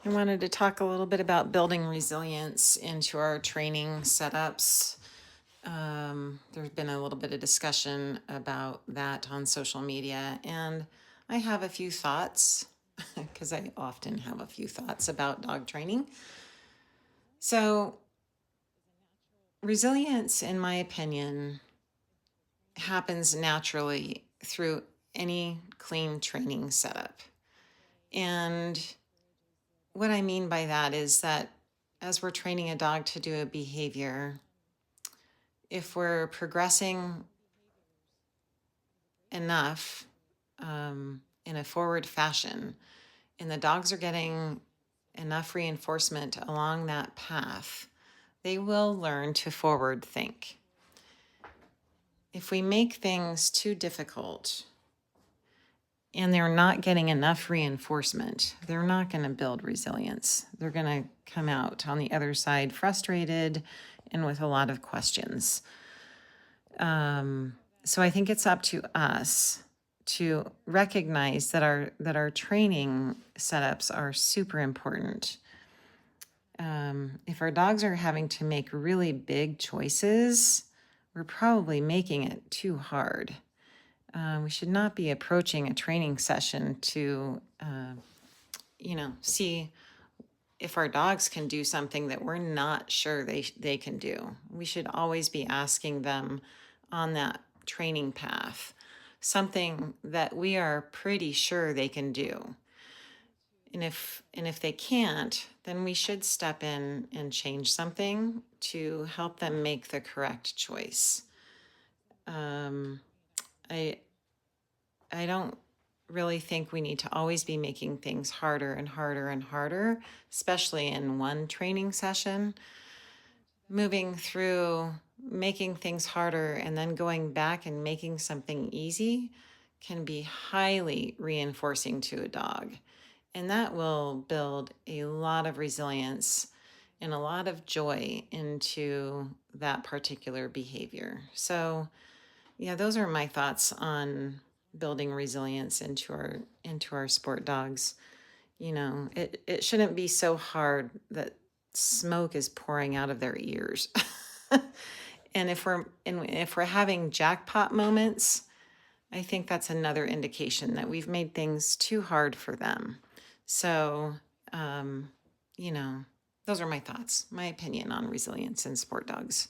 I wanted to talk a little bit about building resilience into our training setups. There's been a little bit of discussion about that on social media, and I have a few thoughts because I often have a few thoughts about dog training. So, resilience, in my opinion, happens naturally through any clean training setup. And what I mean by that is that as we're training a dog to do a behavior, if we're progressing enough in a forward fashion and the dogs are getting enough reinforcement along that path, they will learn to forward think. If we make things too difficult and they're not getting enough reinforcement, they're not going to build resilience. They're going to come out on the other side frustrated and with a lot of questions. So I think it's up to us to recognize that our training setups are super important. If our dogs are having to make really big choices, we're probably making it too hard. We should not be approaching a training session to, see if our dogs can do something that we're not sure they can do. We should always be asking them on that training path something that we are pretty sure they can do. And if they can't, then we should step in and change something to help them make the correct choice. Um, I I don't really think we need to always be making things harder and harder and harder, especially in one training session. Moving through making things harder and then going back and making something easy can be highly reinforcing to a dog. And that will build a lot of resilience and a lot of joy into that particular behavior. So, yeah, those are my thoughts on building resilience into our sport dogs. It shouldn't be so hard that smoke is pouring out of their ears. And if we're having jackpot moments, I think that's another indication that we've made things too hard for them. So, um, you know, those are my thoughts, my opinion on resilience in sport dogs.